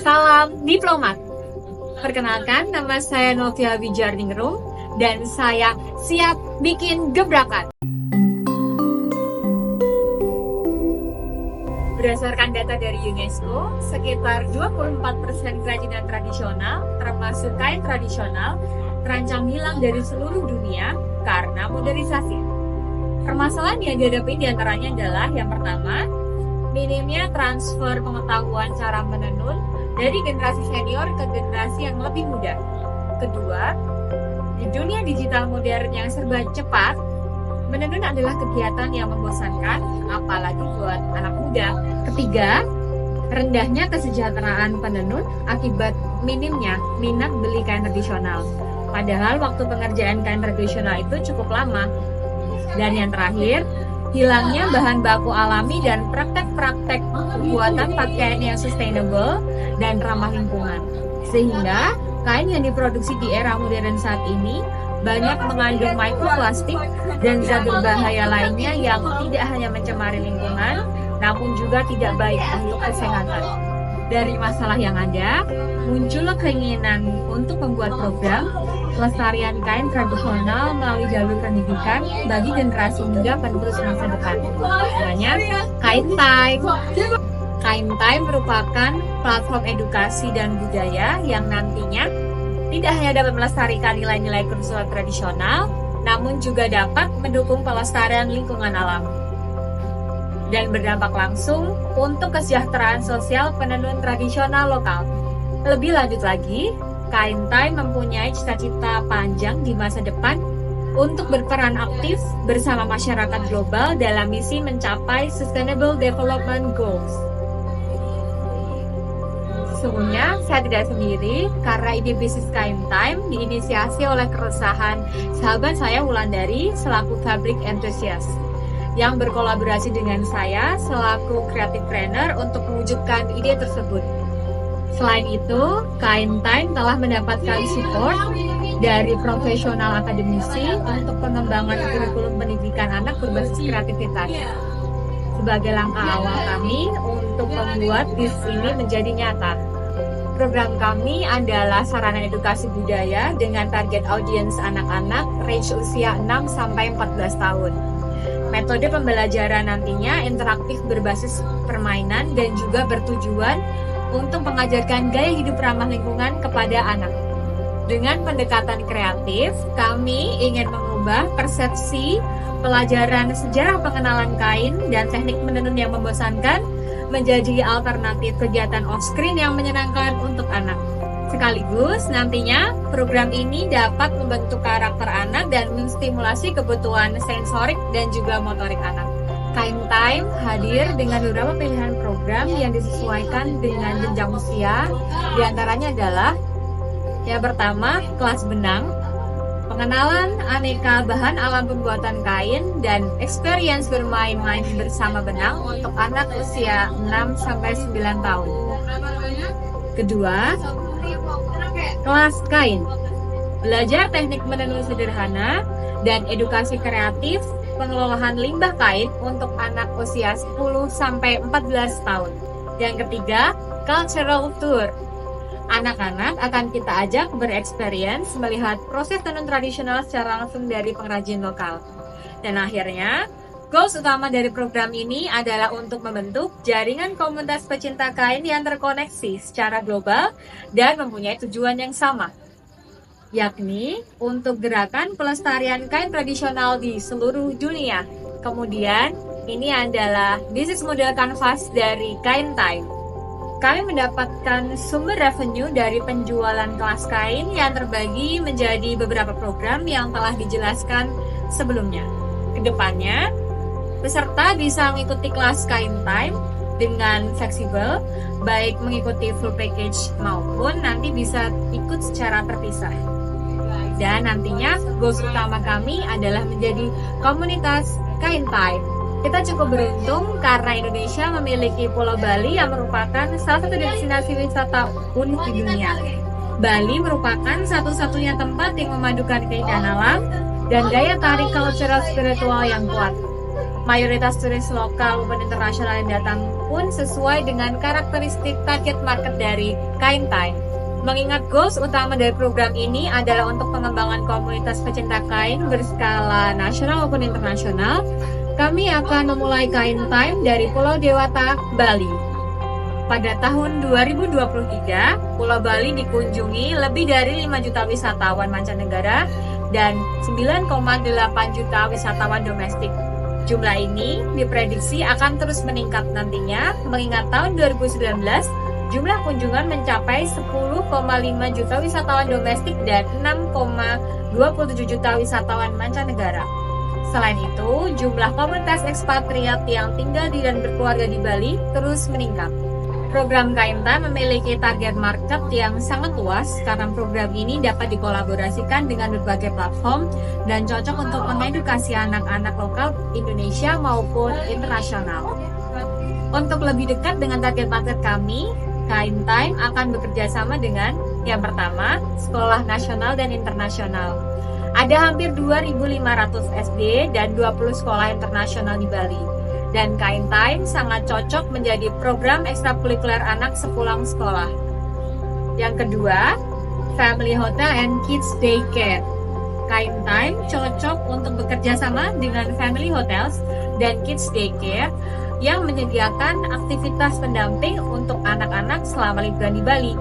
Salam diplomat. Perkenalkan, nama saya Novia Wijardingrum dan saya siap bikin gebrakan. Berdasarkan data dari UNESCO, sekitar 24% kerajinan tradisional, termasuk kain tradisional, terancam hilang dari seluruh dunia karena modernisasi. Permasalahan yang dihadapi diantaranya adalah yang pertama, minimnya transfer pengetahuan cara menenun dari generasi senior ke generasi yang lebih muda. Kedua, di dunia digital modern yang serba cepat, menenun adalah kegiatan yang membosankan, apalagi buat anak muda. Ketiga, rendahnya kesejahteraan penenun akibat minimnya minat beli kain tradisional. Padahal waktu pengerjaan kain tradisional itu cukup lama. Dan yang terakhir, hilangnya bahan baku alami dan praktek-praktek pembuatan pakaian yang sustainable dan ramah lingkungan. Sehingga kain yang diproduksi di era modern saat ini banyak mengandung mikroplastik dan zat berbahaya lainnya yang tidak hanya mencemari lingkungan, namun juga tidak baik untuk kesehatan. Dari masalah yang ada, muncul keinginan untuk membuat program pelestarian kain tradisional melalui jalur pendidikan bagi generasi muda penerus masa depan. Namanya Kain Time. Kain Time merupakan platform edukasi dan budaya yang nantinya tidak hanya dapat melestarikan nilai-nilai kerusuhan tradisional, namun juga dapat mendukung pelestarian lingkungan alam dan berdampak langsung untuk kesejahteraan sosial penenun tradisional lokal. Lebih lanjut lagi, Kain Time mempunyai cita-cita panjang di masa depan untuk berperan aktif bersama masyarakat global dalam misi mencapai Sustainable Development Goals. Sesungguhnya saya tidak sendiri karena ide bisnis Kain Time diinisiasi oleh keresahan sahabat saya Wulandari selaku Fabric Enthusiast yang berkolaborasi dengan saya selaku creative trainer untuk mewujudkan ide tersebut. Selain itu, Kain Time telah mendapatkan support dari profesional akademisi untuk pengembangan kurikulum pendidikan anak berbasis kreativitas. Sebagai langkah awal kami untuk membuat bisnis ini menjadi nyata. Program kami adalah sarana edukasi budaya dengan target audiens anak-anak range usia 6-14 tahun. Metode pembelajaran nantinya interaktif berbasis permainan dan juga bertujuan untuk mengajarkan gaya hidup ramah lingkungan kepada anak. Dengan pendekatan kreatif, kami ingin mengubah persepsi pelajaran sejarah pengenalan kain dan teknik menenun yang membosankan menjadi alternatif kegiatan off-screen yang menyenangkan untuk anak. Sekaligus nantinya program ini dapat membentuk karakter anak dan menstimulasi kebutuhan sensorik dan juga motorik anak. Kain Time hadir dengan beberapa pilihan program yang disesuaikan dengan jenjang usia. Di antaranya adalah yang pertama, kelas benang, pengenalan aneka bahan alam pembuatan kain dan experience bermain-main bersama benang untuk anak usia 6-9 tahun. Kedua, kelas kain, belajar teknik menenun sederhana dan edukasi kreatif pengelolaan limbah kain untuk anak usia 10-14 tahun. Yang ketiga, cultural tour. Anak-anak akan kita ajak berexperience melihat proses tenun tradisional secara langsung dari pengrajin lokal. Dan akhirnya, goals utama dari program ini adalah untuk membentuk jaringan komunitas pecinta kain yang terkoneksi secara global dan mempunyai tujuan yang sama, yakni untuk gerakan pelestarian kain tradisional di seluruh dunia. Kemudian, ini adalah bisnis model kanvas dari Kain Time. Kami mendapatkan sumber revenue dari penjualan kelas kain yang terbagi menjadi beberapa program yang telah dijelaskan sebelumnya. Kedepannya, peserta bisa mengikuti kelas Kain Time dengan fleksibel, baik mengikuti full package maupun nanti bisa ikut secara terpisah. Dan nantinya goals utama kami adalah menjadi komunitas Kain Time. Kita cukup beruntung karena Indonesia memiliki Pulau Bali yang merupakan salah satu destinasi wisata unik di dunia. Bali merupakan satu-satunya tempat yang memadukan keindahan alam dan daya tarik cultural spiritual yang kuat. Mayoritas turis lokal maupun internasional yang datang maupun sesuai dengan karakteristik target market dari Kind Time. Mengingat goals utama dari program ini adalah untuk pengembangan komunitas pecinta kain berskala nasional maupun internasional, kami akan memulai Kind Time dari Pulau Dewata, Bali. Pada tahun 2023, Pulau Bali dikunjungi lebih dari 5 juta wisatawan mancanegara dan 9,8 juta wisatawan domestik. Jumlah ini diprediksi akan terus meningkat nantinya, mengingat tahun 2019 jumlah kunjungan mencapai 10,5 juta wisatawan domestik dan 6,27 juta wisatawan mancanegara. Selain itu, jumlah komunitas ekspatriat yang tinggal di dan berkeluarga di Bali terus meningkat. Program Kind Time memiliki target market yang sangat luas karena program ini dapat dikolaborasikan dengan berbagai platform dan cocok untuk mengedukasi anak-anak lokal Indonesia maupun internasional. Untuk lebih dekat dengan target market kami, Kind Time akan bekerja sama dengan yang pertama, sekolah nasional dan internasional. Ada hampir 2.500 SD dan 20 sekolah internasional di Bali. Dan Kind Time sangat cocok menjadi program ekstrakurikuler anak sepulang sekolah. Yang kedua, Family Hotel and Kids Daycare. Kind Time cocok untuk bekerja sama dengan Family Hotels dan Kids Daycare yang menyediakan aktivitas pendamping untuk anak-anak selama liburan di Bali.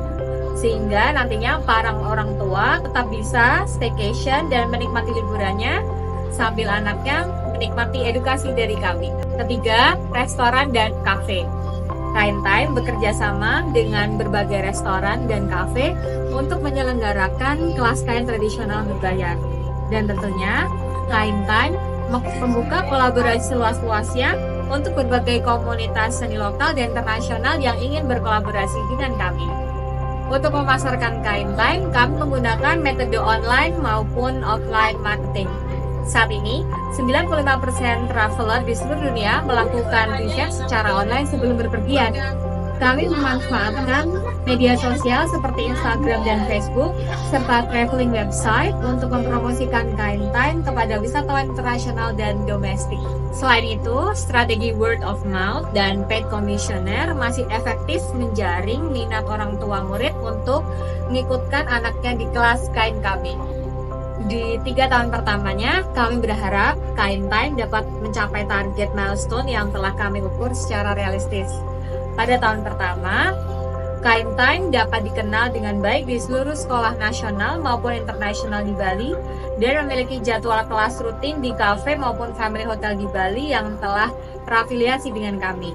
Sehingga nantinya para orang tua tetap bisa staycation dan menikmati liburannya sambil anaknya menikmati edukasi dari kami. Ketiga, restoran dan kafe. Kind Time bekerja sama dengan berbagai restoran dan kafe untuk menyelenggarakan kelas kain tradisional berbayar. Dan tentunya, Kind Time membuka kolaborasi seluas-luasnya untuk berbagai komunitas seni lokal dan internasional yang ingin berkolaborasi dengan kami. Untuk memasarkan Kind Time, kami menggunakan metode online maupun offline marketing. Saat ini, 95% traveler di seluruh dunia melakukan riset secara online sebelum berpergian. Kami memanfaatkan media sosial seperti Instagram dan Facebook, serta traveling website untuk mempromosikan Kind Time kepada wisatawan internasional dan domestik. Selain itu, strategi word of mouth dan paid commissioner masih efektif menjaring minat orang tua murid untuk mengikutkan anaknya di kelas kain kami. Di 3 tahun pertamanya, kami berharap Kind Time dapat mencapai target milestone yang telah kami ukur secara realistis. Pada tahun pertama, Kind Time dapat dikenal dengan baik di seluruh sekolah nasional maupun internasional di Bali dan memiliki jadwal kelas rutin di kafe maupun family hotel di Bali yang telah terafiliasi dengan kami.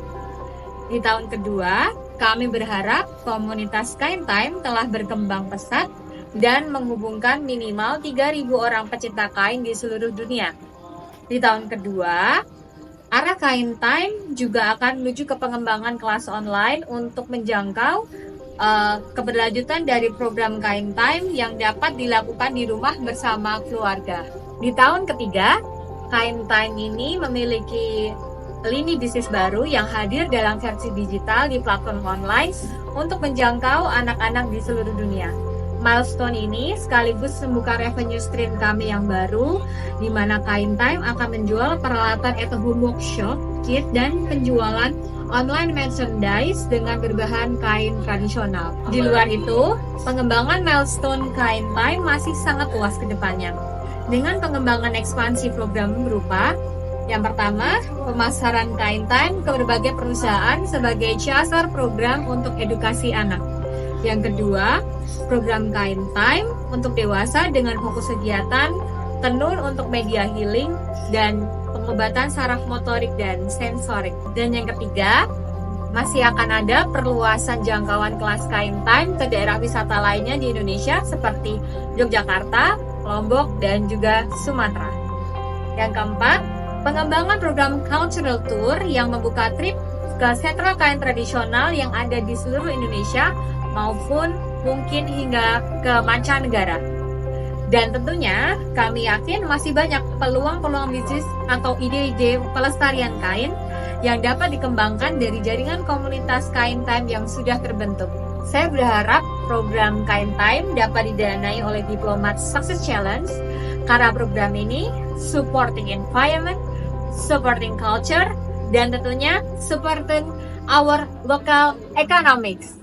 Di tahun kedua, kami berharap komunitas Kind Time telah berkembang pesat dan menghubungkan minimal 3.000 orang pecinta kain di seluruh dunia. Di tahun kedua, arah Kind Time juga akan menuju ke pengembangan kelas online untuk menjangkau keberlanjutan dari program Kind Time yang dapat dilakukan di rumah bersama keluarga. Di tahun ketiga, Kind Time ini memiliki lini bisnis baru yang hadir dalam versi digital di platform online untuk menjangkau anak-anak di seluruh dunia. Milestone ini sekaligus membuka revenue stream kami yang baru, di mana Kind Time akan menjual peralatan at home workshop, kit, dan penjualan online merchandise dengan berbahan kain tradisional. Di luar itu, pengembangan milestone Kind Time masih sangat luas ke depannya. Dengan pengembangan ekspansi program berupa yang pertama, pemasaran Kind Time ke berbagai perusahaan sebagai CSR program untuk edukasi anak. Yang kedua, program Kind Time untuk dewasa dengan fokus kegiatan tenun untuk media healing dan pengobatan saraf motorik dan sensorik. Dan yang ketiga, masih akan ada perluasan jangkauan kelas Kind Time ke daerah wisata lainnya di Indonesia seperti Yogyakarta, Lombok, dan juga Sumatera. Yang keempat, pengembangan program Cultural Tour yang membuka trip ke sentra kain tradisional yang ada di seluruh Indonesia maupun mungkin hingga ke mancanegara. Dan tentunya kami yakin masih banyak peluang-peluang bisnis atau ide-ide pelestarian kain yang dapat dikembangkan dari jaringan komunitas Kind Time yang sudah terbentuk. Saya berharap program Kind Time dapat didanai oleh Diplomat Success Challenge karena program ini supporting environment, supporting culture, dan tentunya supporting our local economics.